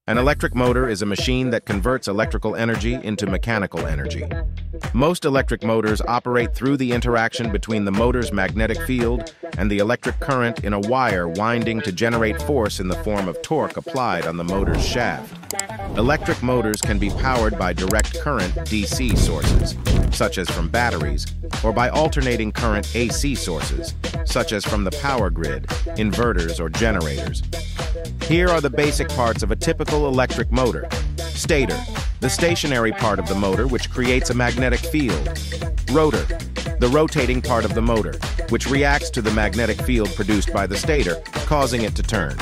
An electric motor is a machine that converts electrical energy into mechanical energy. Most electric motors operate through the interaction between the motor's magnetic field and the electric current in a wire winding to generate force in the form of torque applied on the motor's shaft. Electric motors can be powered by direct current DC sources, such as from batteries, or by alternating current AC sources, such as from the power grid, inverters, or generators. Here are the basic parts of a typical electric motor. Stator, the stationary part of the motor which creates a magnetic field. Rotor, the rotating part of the motor, which reacts to the magnetic field produced by the stator, causing it to turn.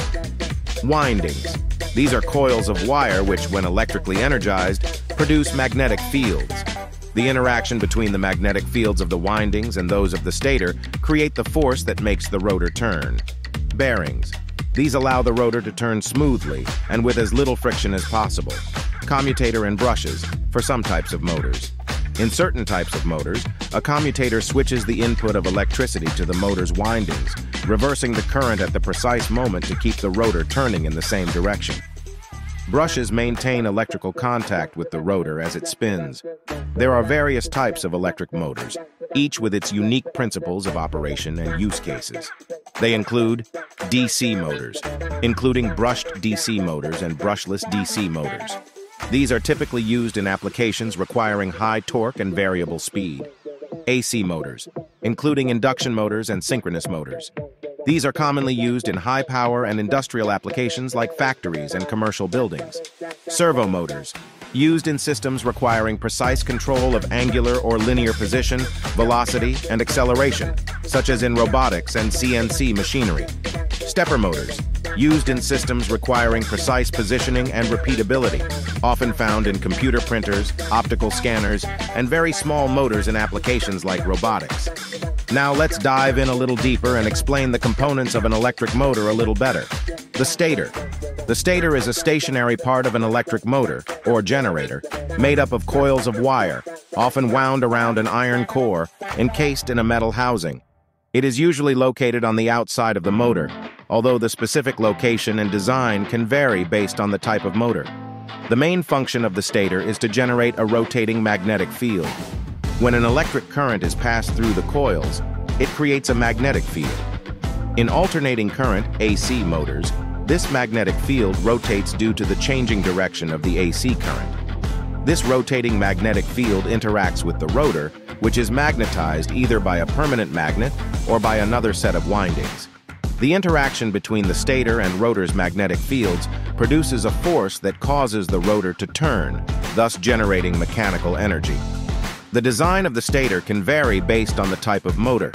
Windings, these are coils of wire which, when electrically energized, produce magnetic fields. The interaction between the magnetic fields of the windings and those of the stator create the force that makes the rotor turn. Bearings, these allow the rotor to turn smoothly and with as little friction as possible. Commutator and brushes, for some types of motors. In certain types of motors, a commutator switches the input of electricity to the motor's windings, reversing the current at the precise moment to keep the rotor turning in the same direction. Brushes maintain electrical contact with the rotor as it spins. There are various types of electric motors, each with its unique principles of operation and use cases. They include DC motors, including brushed DC motors and brushless DC motors. These are typically used in applications requiring high torque and variable speed. AC motors, including induction motors and synchronous motors. These are commonly used in high-power and industrial applications like factories and commercial buildings. Servo motors, used in systems requiring precise control of angular or linear position, velocity, and acceleration, such as in robotics and CNC machinery. Stepper motors, used in systems requiring precise positioning and repeatability, often found in computer printers, optical scanners, and very small motors in applications like robotics. Now let's dive in a little deeper and explain the components of an electric motor a little better. The stator. The stator is a stationary part of an electric motor, or generator, made up of coils of wire, often wound around an iron core, encased in a metal housing. It is usually located on the outside of the motor, although the specific location and design can vary based on the type of motor. The main function of the stator is to generate a rotating magnetic field. When an electric current is passed through the coils, it creates a magnetic field. In alternating current AC motors, this magnetic field rotates due to the changing direction of the AC current. This rotating magnetic field interacts with the rotor, which is magnetized either by a permanent magnet or by another set of windings. The interaction between the stator and rotor's magnetic fields produces a force that causes the rotor to turn, thus generating mechanical energy. The design of the stator can vary based on the type of motor.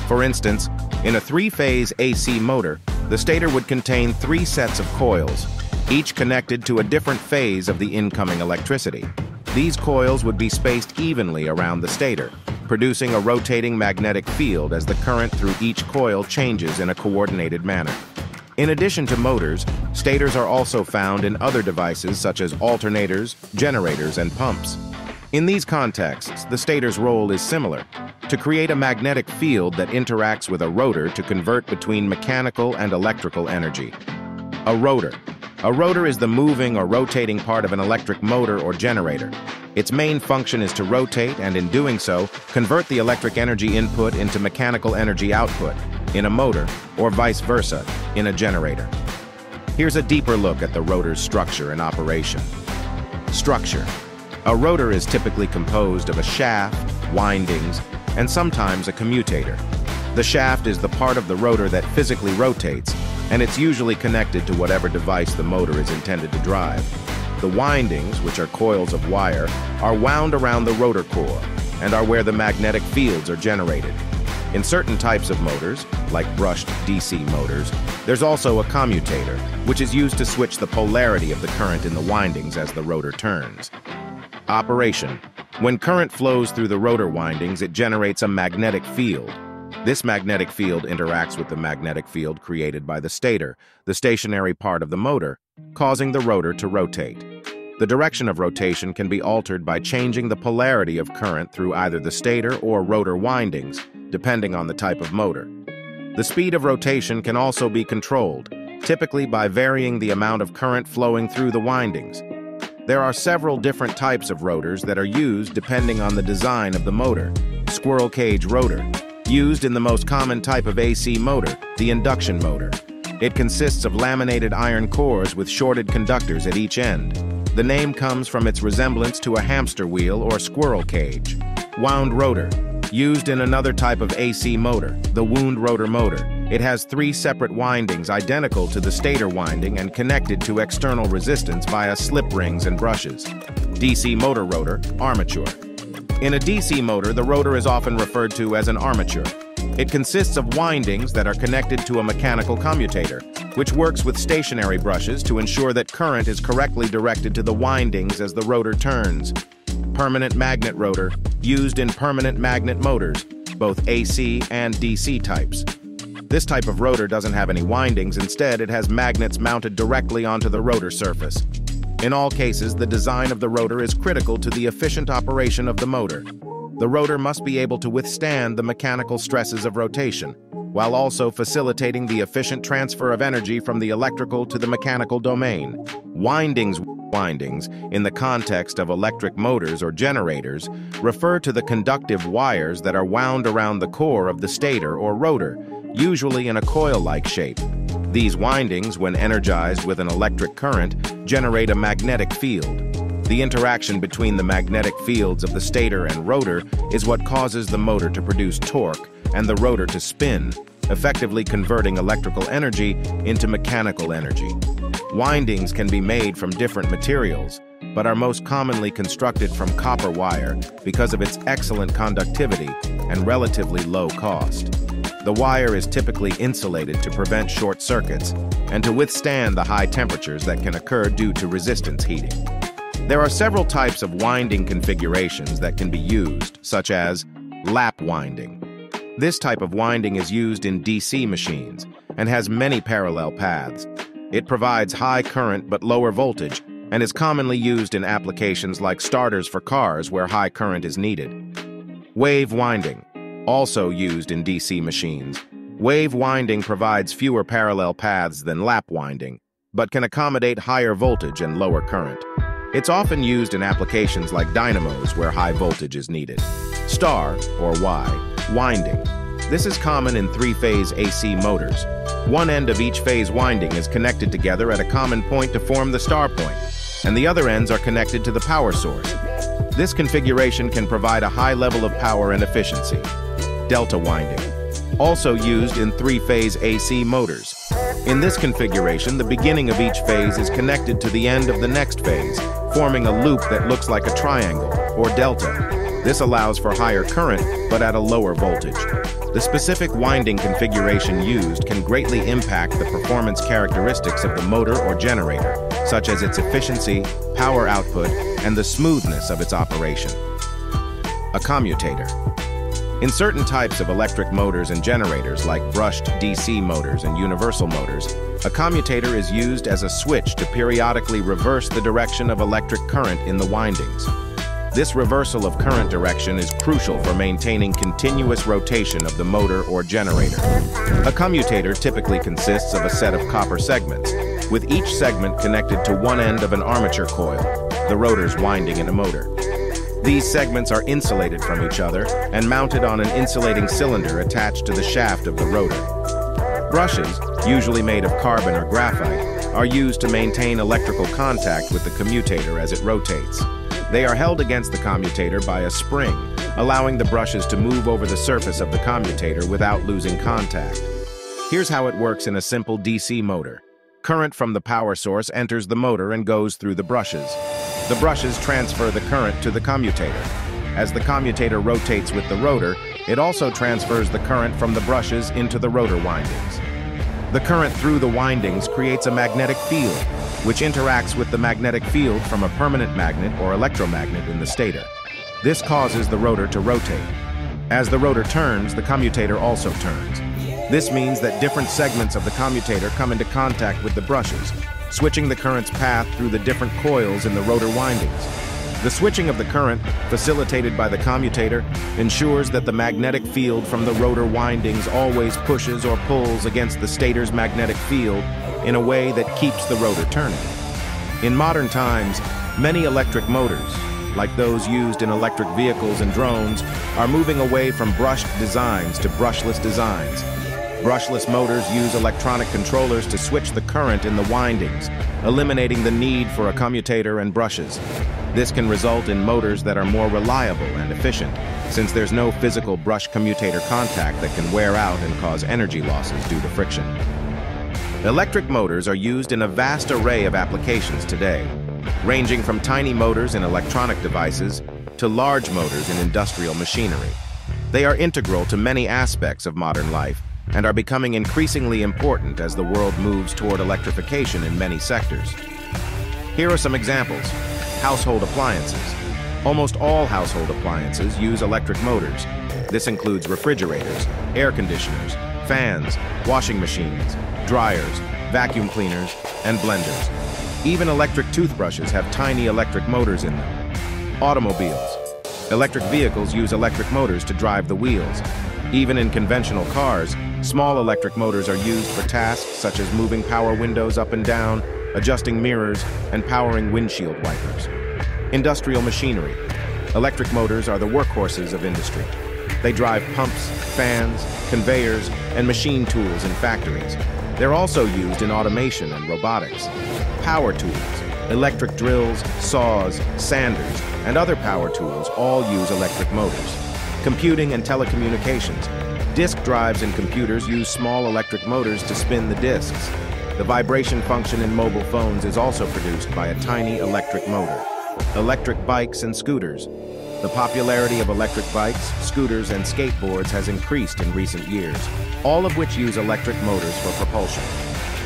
For instance, in a three-phase AC motor, the stator would contain 3 sets of coils, each connected to a different phase of the incoming electricity. These coils would be spaced evenly around the stator, producing a rotating magnetic field as the current through each coil changes in a coordinated manner. In addition to motors, stators are also found in other devices such as alternators, generators, and pumps. In these contexts, the stator's role is similar, to create a magnetic field that interacts with a rotor to convert between mechanical and electrical energy. A rotor. A rotor is the moving or rotating part of an electric motor or generator. Its main function is to rotate and, in doing so, convert the electric energy input into mechanical energy output in a motor, or vice versa, in a generator. Here's a deeper look at the rotor's structure and operation. Structure. A rotor is typically composed of a shaft, windings, and sometimes a commutator. The shaft is the part of the rotor that physically rotates, and it's usually connected to whatever device the motor is intended to drive. The windings, which are coils of wire, are wound around the rotor core and are where the magnetic fields are generated. In certain types of motors, like brushed DC motors, there's also a commutator, which is used to switch the polarity of the current in the windings as the rotor turns. Operation. When current flows through the rotor windings, it generates a magnetic field. This magnetic field interacts with the magnetic field created by the stator, the stationary part of the motor, causing the rotor to rotate. The direction of rotation can be altered by changing the polarity of current through either the stator or rotor windings, depending on the type of motor. The speed of rotation can also be controlled, typically by varying the amount of current flowing through the windings. There are several different types of rotors that are used depending on the design of the motor. Squirrel cage rotor, used in the most common type of AC motor, the induction motor. It consists of laminated iron cores with shorted conductors at each end. The name comes from its resemblance to a hamster wheel or squirrel cage. Wound rotor, used in another type of AC motor, the wound rotor motor. It has 3 separate windings identical to the stator winding and connected to external resistance via slip rings and brushes. DC motor rotor, armature. In a DC motor, the rotor is often referred to as an armature. It consists of windings that are connected to a mechanical commutator, which works with stationary brushes to ensure that current is correctly directed to the windings as the rotor turns. Permanent magnet rotor, used in permanent magnet motors, both AC and DC types. This type of rotor doesn't have any windings, instead it has magnets mounted directly onto the rotor surface. In all cases, the design of the rotor is critical to the efficient operation of the motor. The rotor must be able to withstand the mechanical stresses of rotation, while also facilitating the efficient transfer of energy from the electrical to the mechanical domain. Windings, in the context of electric motors or generators, refer to the conductive wires that are wound around the core of the stator or rotor, usually in a coil-like shape. These windings, when energized with an electric current, generate a magnetic field. The interaction between the magnetic fields of the stator and rotor is what causes the motor to produce torque and the rotor to spin, effectively converting electrical energy into mechanical energy. Windings can be made from different materials, but are most commonly constructed from copper wire because of its excellent conductivity and relatively low cost. The wire is typically insulated to prevent short circuits and to withstand the high temperatures that can occur due to resistance heating. There are several types of winding configurations that can be used, such as lap winding. This type of winding is used in DC machines and has many parallel paths. It provides high current but lower voltage and is commonly used in applications like starters for cars where high current is needed. Wave winding, also used in DC machines. Wave winding provides fewer parallel paths than lap winding, but can accommodate higher voltage and lower current. It's often used in applications like dynamos where high voltage is needed. Star, or Y, winding. This is common in 3-phase AC motors. One end of each phase winding is connected together at a common point to form the star point, and the other ends are connected to the power source. This configuration can provide a high level of power and efficiency. Delta winding, also used in 3-phase AC motors. In this configuration, the beginning of each phase is connected to the end of the next phase, forming a loop that looks like a triangle, or delta. This allows for higher current, but at a lower voltage. The specific winding configuration used can greatly impact the performance characteristics of the motor or generator, such as its efficiency, power output, and the smoothness of its operation. A commutator. In certain types of electric motors and generators, like brushed DC motors and universal motors, a commutator is used as a switch to periodically reverse the direction of electric current in the windings. This reversal of current direction is crucial for maintaining continuous rotation of the motor or generator. A commutator typically consists of a set of copper segments, with each segment connected to one end of an armature coil, the rotor's winding in a motor. These segments are insulated from each other and mounted on an insulating cylinder attached to the shaft of the rotor. Brushes, usually made of carbon or graphite, are used to maintain electrical contact with the commutator as it rotates. They are held against the commutator by a spring, allowing the brushes to move over the surface of the commutator without losing contact. Here's how it works in a simple DC motor. Current from the power source enters the motor and goes through the brushes. The brushes transfer the current to the commutator. As the commutator rotates with the rotor, it also transfers the current from the brushes into the rotor windings. The current through the windings creates a magnetic field, which interacts with the magnetic field from a permanent magnet or electromagnet in the stator. This causes the rotor to rotate. As the rotor turns, the commutator also turns. This means that different segments of the commutator come into contact with the brushes, switching the current's path through the different coils in the rotor windings. The switching of the current, facilitated by the commutator, ensures that the magnetic field from the rotor windings always pushes or pulls against the stator's magnetic field, in a way that keeps the rotor turning. In modern times, many electric motors, like those used in electric vehicles and drones, are moving away from brushed designs to brushless designs. Brushless motors use electronic controllers to switch the current in the windings, eliminating the need for a commutator and brushes. This can result in motors that are more reliable and efficient, since there's no physical brush-commutator contact that can wear out and cause energy losses due to friction. Electric motors are used in a vast array of applications today, ranging from tiny motors in electronic devices to large motors in industrial machinery. They are integral to many aspects of modern life and are becoming increasingly important as the world moves toward electrification in many sectors. Here are some examples. Household appliances. Almost all household appliances use electric motors. This includes refrigerators, air conditioners, fans, washing machines, dryers, vacuum cleaners, and blenders. Even electric toothbrushes have tiny electric motors in them. Automobiles. Electric vehicles use electric motors to drive the wheels. Even in conventional cars, small electric motors are used for tasks such as moving power windows up and down, adjusting mirrors, and powering windshield wipers. Industrial machinery. Electric motors are the workhorses of industry. They drive pumps, fans, conveyors, and machine tools in factories. They're also used in automation and robotics. Power tools. Electric drills, saws, sanders, and other power tools all use electric motors. Computing and telecommunications. Disk drives in computers use small electric motors to spin the disks. The vibration function in mobile phones is also produced by a tiny electric motor. Electric bikes and scooters. The popularity of electric bikes, scooters, and skateboards has increased in recent years, all of which use electric motors for propulsion.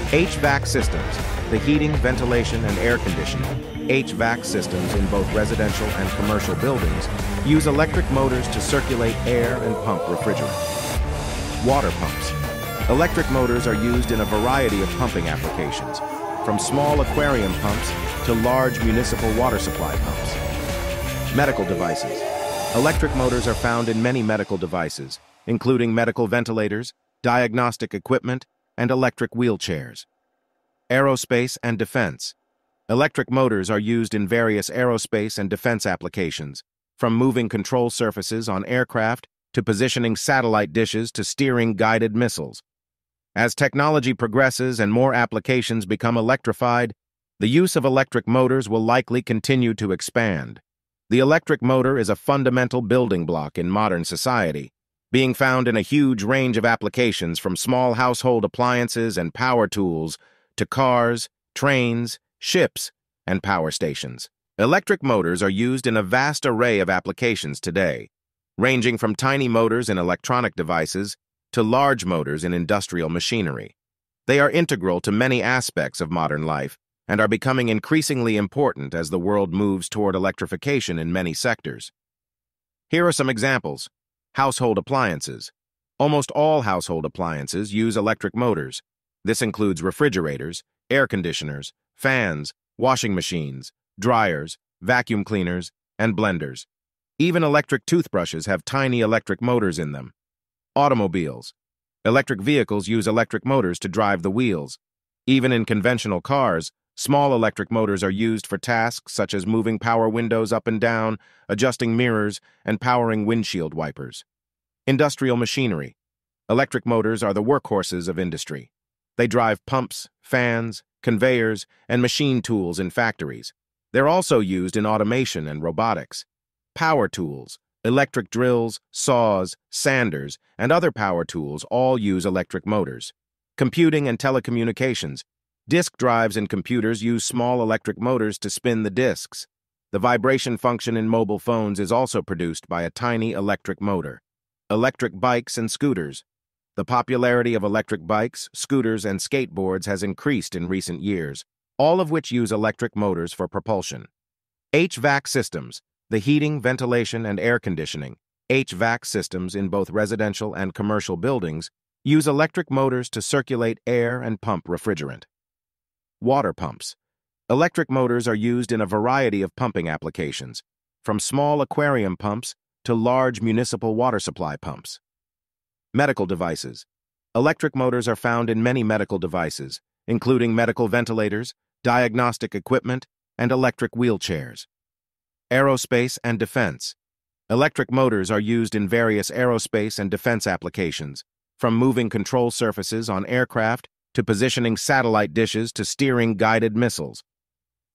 HVAC systems. The heating, ventilation, and air conditioning. HVAC systems in both residential and commercial buildings use electric motors to circulate air and pump refrigerant. Water pumps. Electric motors are used in a variety of pumping applications, from small aquarium pumps to large municipal water supply pumps. Medical devices. Electric motors are found in many medical devices, including medical ventilators, diagnostic equipment, and electric wheelchairs. Aerospace and defense. Electric motors are used in various aerospace and defense applications, from moving control surfaces on aircraft to positioning satellite dishes to steering guided missiles. As technology progresses and more applications become electrified, the use of electric motors will likely continue to expand. The electric motor is a fundamental building block in modern society, being found in a huge range of applications from small household appliances and power tools to cars, trains, ships, and power stations. Electric motors are used in a vast array of applications today, ranging from tiny motors in electronic devices to large motors in industrial machinery. They are integral to many aspects of modern life and are becoming increasingly important as the world moves toward electrification in many sectors. Here are some examples. Household appliances. Almost all household appliances use electric motors. This includes refrigerators, air conditioners, fans, washing machines, dryers, vacuum cleaners, and blenders. Even electric toothbrushes have tiny electric motors in them. Automobiles. Electric vehicles use electric motors to drive the wheels. Even in conventional cars, small electric motors are used for tasks such as moving power windows up and down, adjusting mirrors, and powering windshield wipers. Industrial machinery. Electric motors are the workhorses of industry. They drive pumps, fans, conveyors, and machine tools in factories. They're also used in automation and robotics. Power tools. Electric drills, saws, sanders, and other power tools all use electric motors. Computing and telecommunications. Disk drives in computers use small electric motors to spin the disks. The vibration function in mobile phones is also produced by a tiny electric motor. Electric bikes and scooters. The popularity of electric bikes, scooters, and skateboards has increased in recent years, all of which use electric motors for propulsion. HVAC systems. The heating, ventilation, and air conditioning, HVAC systems in both residential and commercial buildings, use electric motors to circulate air and pump refrigerant. Water pumps. Electric motors are used in a variety of pumping applications, from small aquarium pumps to large municipal water supply pumps. Medical devices. Electric motors are found in many medical devices, including medical ventilators, diagnostic equipment, and electric wheelchairs. Aerospace and defense. Electric motors are used in various aerospace and defense applications, from moving control surfaces on aircraft to positioning satellite dishes to steering guided missiles.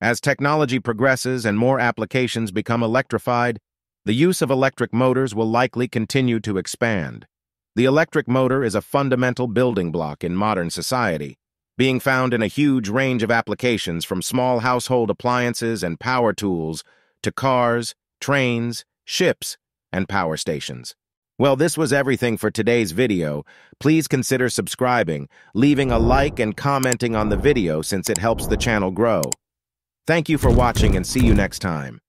As technology progresses and more applications become electrified, the use of electric motors will likely continue to expand. The electric motor is a fundamental building block in modern society, being found in a huge range of applications from small household appliances and power tools to cars, trains, ships, and power stations. Well, this was everything for today's video. Please consider subscribing, leaving a like, and commenting on the video since it helps the channel grow. Thank you for watching and see you next time.